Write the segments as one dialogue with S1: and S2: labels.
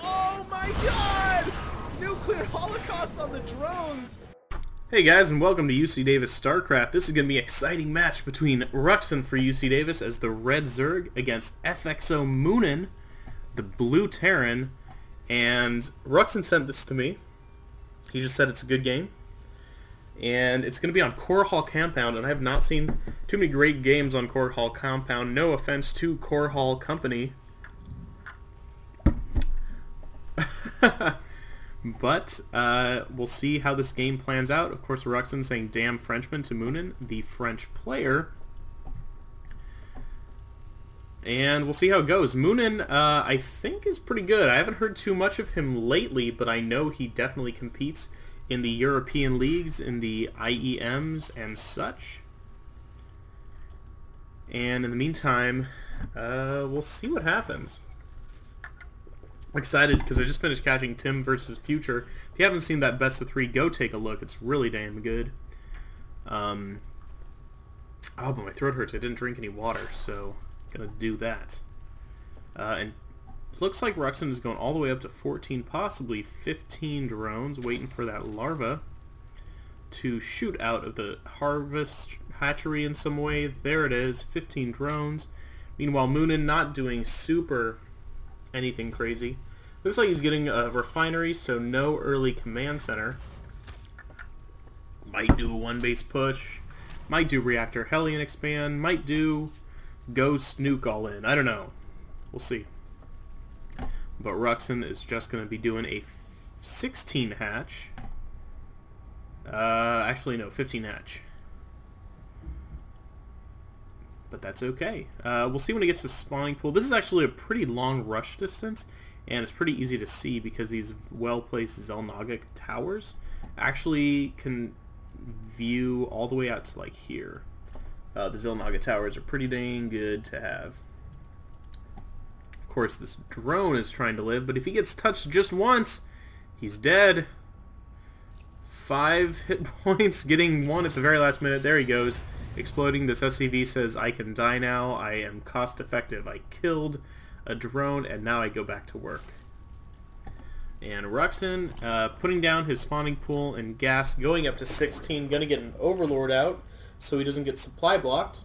S1: Oh my god! Nuclear holocaust on the drones!
S2: Hey guys, and welcome to UC Davis StarCraft. This is going to be an exciting match between Ruxin for UC Davis as the Red Zerg against FXO Moonan, the Blue Terran, and Ruxin sent this to me. He just said it's a good game. And it's going to be on Korhal Compound, and I have not seen too many great games on Korhal Compound. No offense to Korhal Company. But we'll see how this game plans out. Of course, Ruxin saying damn Frenchman to Moonan, the French player. And we'll see how it goes. Moonan, I think, is pretty good. I haven't heard too much of him lately, but I know he definitely competes in the European leagues, in the IEMs and such. And in the meantime, we'll see what happens. I'm excited because I just finished catching Tim versus Future. If you haven't seen that best of 3, go take a look. It's really damn good. Oh, but my throat hurts. I didn't drink any water, so I'm gonna do that. And it looks like Ruxin is going all the way up to 14, possibly 15 drones, waiting for that larva to shoot out of the harvest hatchery in some way. There it is, 15 drones. Meanwhile, Moonan not doing super anything crazy. Looks like he's getting a refinery, so no early command center. Might do a one-base push. Might do reactor Hellion expand. Might do ghost nuke all in. I don't know. We'll see. But Ruxin is just going to be doing a 16 hatch. Actually, no, 15 hatch. But that's okay. We'll see when it gets to spawning pool. This is actually a pretty long rush distance, and it's pretty easy to see because these well-placed Zelnaga towers actually can view all the way out to like here. The Zelnaga towers are pretty dang good to have. Of course, this drone is trying to live, but if he gets touched just once, he's dead. 5 hit points, getting 1 at the very last minute. There he goes. Exploding. This SCV says, I can die now. I am cost effective. I killed a drone, and now I go back to work. And Ruxin putting down his spawning pool and gas, going up to 16. Going to get an Overlord out so he doesn't get supply blocked.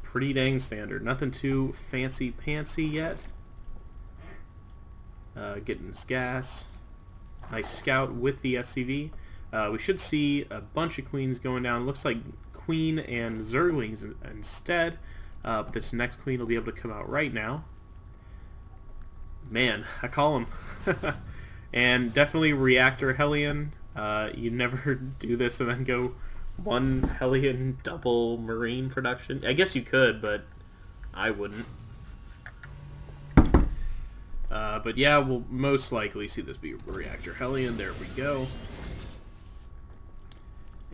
S2: Pretty dang standard. Nothing too fancy-pantsy yet. Getting his gas. Nice scout with the SCV. We should see a bunch of queens going down. Looks like queen and zerglings instead. But this next queen will be able to come out right now. Man, I call him. And definitely reactor Hellion. You never do this and then go one Hellion double marine production. I guess you could, but I wouldn't. But yeah, we'll most likely see this be reactor Hellion. There we go.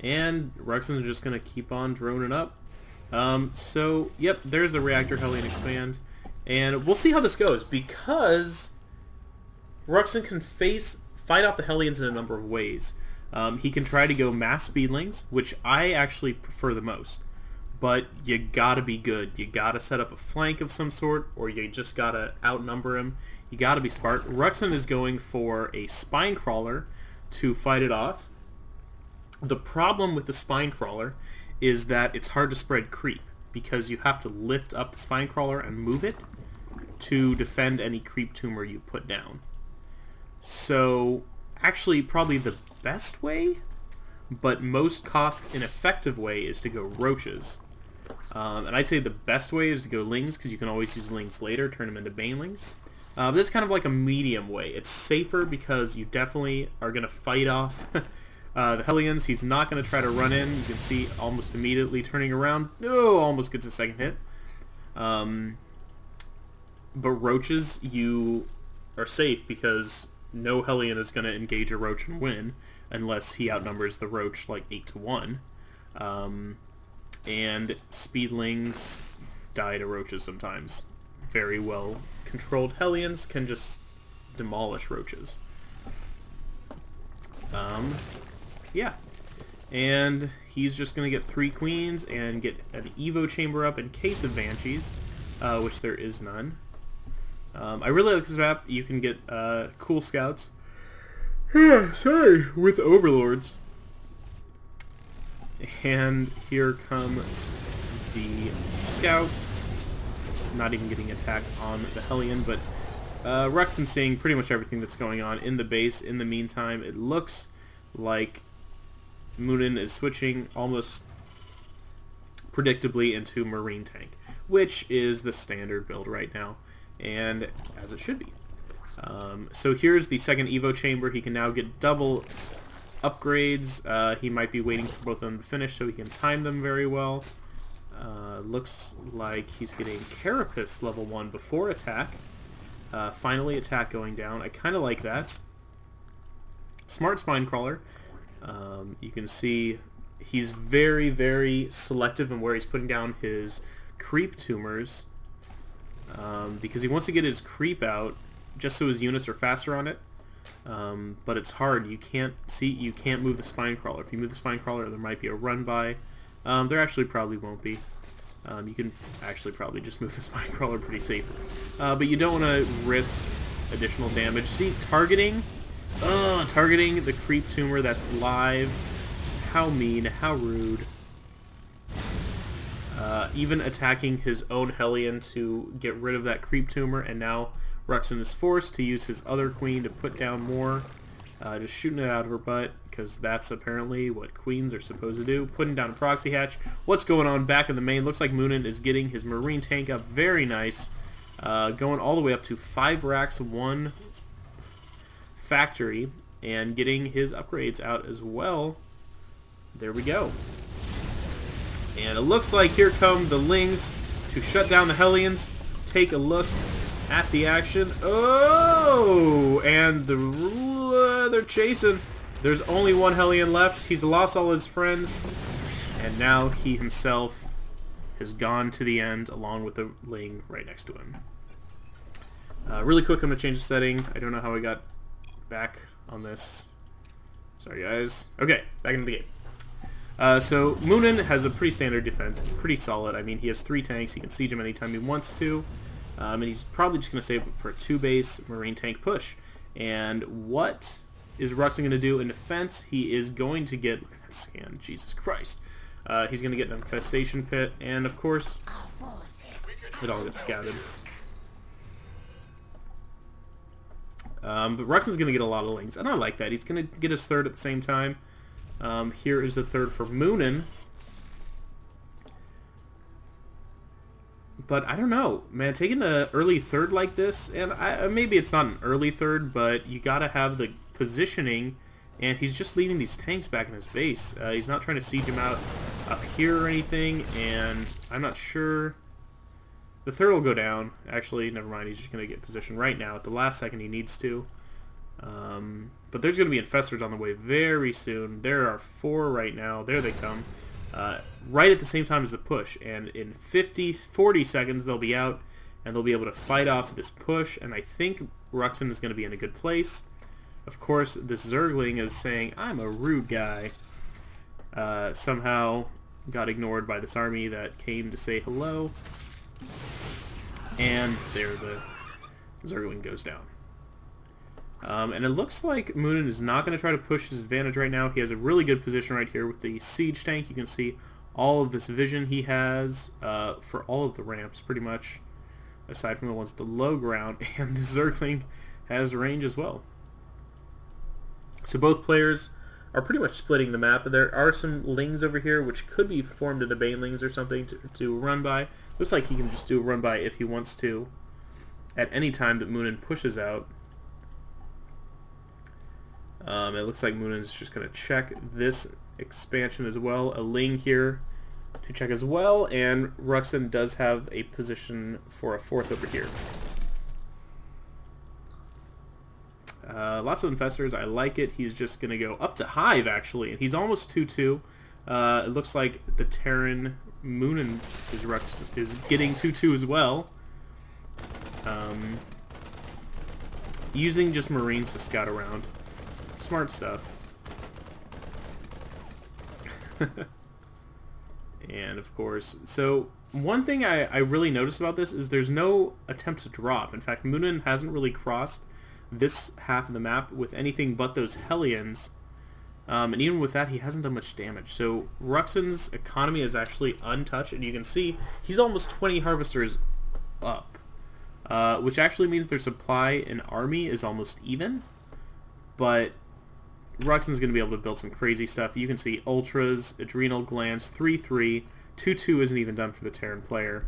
S2: And Ruxin's just going to keep on droning up. So, yep, there's a reactor Hellion expand. And we'll see how this goes, because Ruxin can fight off the Hellions in a number of ways. He can try to go mass speedlings, which I actually prefer the most. But you gotta be good. You gotta set up a flank of some sort, or you just gotta outnumber him. You gotta be smart. Ruxin is going for a spine crawler to fight it off. The problem with the spine crawler is that it's hard to spread creep, because you have to lift up the spine crawler and move it to defend any creep tumor you put down. So actually probably the best way, but most cost ineffective way, is to go roaches. And I'd say the best way is to go lings, because you can always use lings later, turn them into banelings. But this is kind of like a medium way. It's safer because you definitely are going to fight off the Hellions. He's not going to try to run in. You can see almost immediately turning around. Oh, almost gets a second hit. But roaches, you are safe because no Hellion is going to engage a roach and win unless he outnumbers the roach like 8 to 1. And speedlings die to roaches sometimes. Very well controlled Hellions can just demolish roaches. Yeah. And he's just going to get 3 queens and get an Evo chamber up in case of banshees, which there is none. I really like this map. You can get cool scouts. Sorry, with overlords. And here come the scout. Not even getting attacked on the Hellion, but Ruxin seeing pretty much everything that's going on in the base. In the meantime, it looks like Moonan is switching almost predictably into Marine Tank, which is the standard build right now, and as it should be. So here's the second Evo chamber. He can now get double upgrades. He might be waiting for both of them to finish so he can time them very well. Looks like he's getting Carapace level 1 before attack. Finally attack going down. I kind of like that. Smart Spine Crawler. You can see he's very, very selective in where he's putting down his creep tumors, because he wants to get his creep out just so his units are faster on it. But it's hard. You can't move the Spine Crawler. If you move the Spine Crawler, there might be a run by. There actually probably won't be. You can actually probably just move the Spine Crawler pretty safely. But you don't want to risk additional damage. See, targeting the creep tumor that's live. How mean, how rude. Even attacking his own Hellion to get rid of that creep tumor, and now Ruxin is forced to use his other queen to put down more. Just shooting it out of her butt, because that's apparently what queens are supposed to do. Putting down a proxy hatch. What's going on back in the main? Looks like Moonan is getting his Marine Tank up. Very nice. Going all the way up to 5 racks, 1 factory, and getting his upgrades out as well. There we go. And it looks like here come the Lings to shut down the Hellions. Take a look at the action. Oh! And they're chasing. There's only 1 Hellion left. He's lost all his friends. And now he himself has gone to the end along with the Ling right next to him. Really quick, I'm going to change the setting. I don't know how I got back on this. Sorry, guys. Okay, back into the game. So Moonan has a pretty standard defense, pretty solid. I mean, he has 3 tanks. He can siege them anytime he wants to, and he's probably just going to save it for a 2-base Marine Tank push. And what is Ruxin going to do in defense? He is going to get, look at that scan, Jesus Christ. He's going to get an Infestation Pit, and of course, it all gets scouted. But Ruxin's going to get a lot of Lings, and I like that. He's going to get his 3rd at the same time. Here is the 3rd for Moonan. But I don't know, man, taking an early 3rd like this, and maybe it's not an early 3rd, but you gotta have the positioning, and he's just leaving these tanks back in his base. He's not trying to siege him out up here or anything, and I'm not sure. The 3rd will go down. Actually, never mind, he's just gonna get positioned right now. At the last second he needs to. But there's going to be infestors on the way very soon. There are 4 right now. There they come. Right at the same time as the push. And in 40 seconds they'll be out, and they'll be able to fight off this push. And I think Ruxin is going to be in a good place. Of course, this Zergling is saying, I'm a rude guy. Somehow got ignored by this army that came to say hello. And there the Zergling goes down. And it looks like Moonan is not going to try to push his advantage right now. He has a really good position right here with the siege tank. You can see all of this vision he has for all of the ramps, pretty much, aside from the ones at the low ground. And the Zergling has range as well. So both players are pretty much splitting the map. There are some Lings over here, which could be formed into Banelings or something to run by. Looks like he can just do a run by if he wants to at any time that Moonan pushes out. It looks like Moonan's just going to check this expansion as well. A Ling here to check as well, and Ruxin does have a position for a 4th over here. Lots of Infestors. I like it. He's just going to go up to Hive, actually, and he's almost 2-2. It looks like the Terran Moonan is getting 2-2 as well. Using just Marines to scout around. Smart stuff. And of course, so one thing I really noticed about this is there's no attempt to drop. In fact, Moonan hasn't really crossed this half of the map with anything but those Hellions. And even with that, he hasn't done much damage. So Ruxin's economy is actually untouched, and you can see he's almost 20 harvesters up. Which actually means their supply in army is almost even. But Ruxin's going to be able to build some crazy stuff. You can see Ultras, Adrenal Glands, 3-3. 2-2 isn't even done for the Terran player.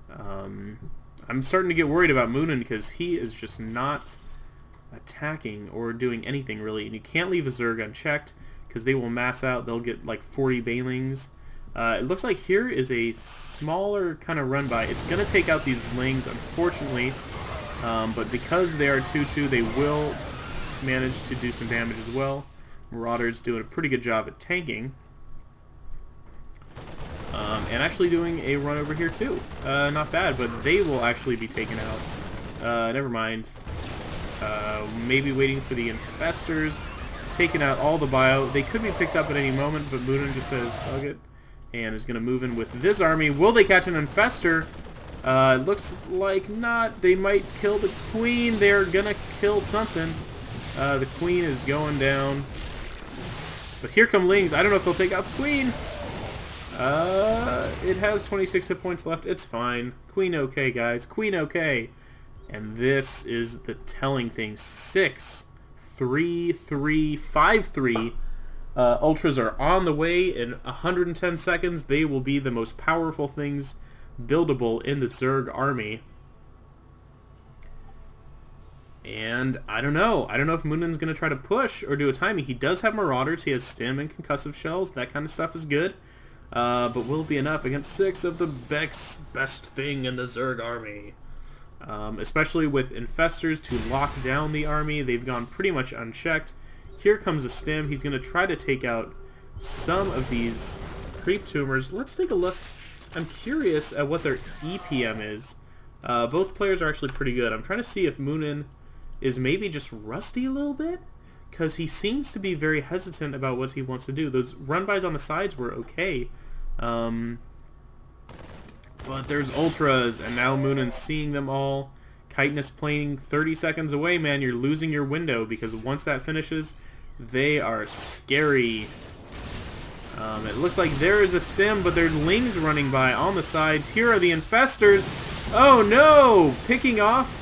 S2: I'm starting to get worried about Moonan because he is just not attacking or doing anything really. And you can't leave a Zerg unchecked because they will mass out. They'll get like 40 Banelings. It looks like here is a smaller kind of run by. It's going to take out these Lings, unfortunately. But because they are 2-2, they will manage to do some damage as well. Marauder's doing a pretty good job at tanking. And actually doing a run over here too. Not bad, but they will actually be taken out. Never mind. Maybe waiting for the Infestors. Taking out all the bio. They could be picked up at any moment, but Moonan just says, fuck it. And is going to move in with this army. Will they catch an Infestor? Looks like not. They might kill the Queen. They're going to kill something. The Queen is going down. But here come Lings. I don't know if they'll take out the Queen. It has 26 hit points left. It's fine. Queen okay, guys. Queen okay. And this is the telling thing. 6, 3, 3, 5, 3. Ultras are on the way. In 110 seconds, they will be the most powerful things buildable in the Zerg army. And I don't know. I don't know if Moonan's going to try to push or do a timing. He does have Marauders. He has Stim and Concussive Shells. That kind of stuff is good. But will it be enough against 6 of the best thing in the Zerg army? Especially with Infestors to lock down the army. They've gone pretty much unchecked. Here comes a Stim. He's going to try to take out some of these Creep Tumors. Let's take a look. I'm curious at what their EPM is. Both players are actually pretty good. I'm trying to see if Moonan is maybe just rusty a little bit, because he seems to be very hesitant about what he wants to do. Those run-bys on the sides were okay. But there's Ultras, and now Moonan's seeing them all. Chitinous Planing 30 seconds away, man. You're losing your window, because once that finishes, they are scary. It looks like there is the Stim, but there are Lings running by on the sides. Here are the Infestors. Oh no! Picking off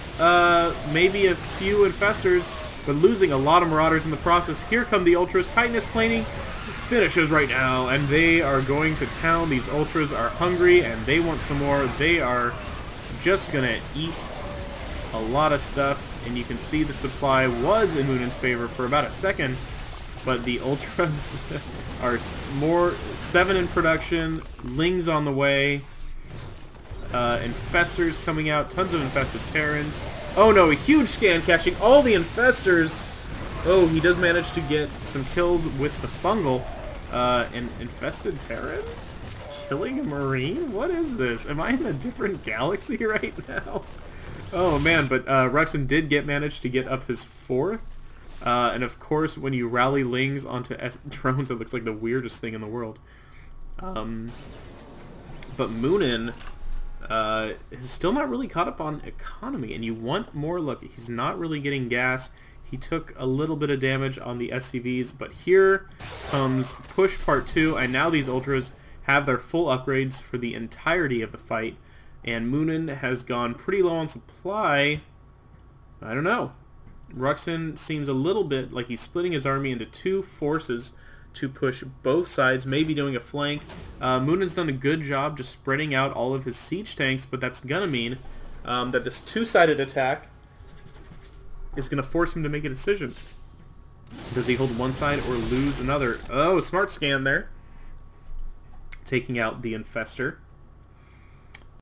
S2: maybe a few Infestors, but losing a lot of Marauders in the process. Here come the Ultras. Chitinous Planing finishes right now, and they are going to town. These Ultras are hungry, and they want some more. They are just going to eat a lot of stuff, and you can see the supply was in Moonan's favor for about a second, but the Ultras are more 7 in production. Lings on the way. Infestors coming out. Tons of infested Terrans. Oh no, a huge scan catching all the Infestors. Oh, he does manage to get some kills with the Fungal. And infested Terrans? Killing a Marine? What is this? Am I in a different galaxy right now? Oh man, but Ruxin did manage to get up his 4th. And of course, when you rally Lings onto drones, it looks like the weirdest thing in the world. But Moonan is still not really caught up on economy, and you want more. Look, he's not really getting gas. He took a little bit of damage on the SCVs, but here comes push part 2, and now these Ultras have their full upgrades for the entirety of the fight, and Moonan has gone pretty low on supply. I don't know. Ruxin seems a little bit like he's splitting his army into 2 forces to push both sides, maybe doing a flank. Moonan's done a good job just spreading out all of his siege tanks, but that's gonna mean that this 2-sided attack is gonna force him to make a decision. Does he hold one side or lose another? Oh, smart scan there. Taking out the Infestor.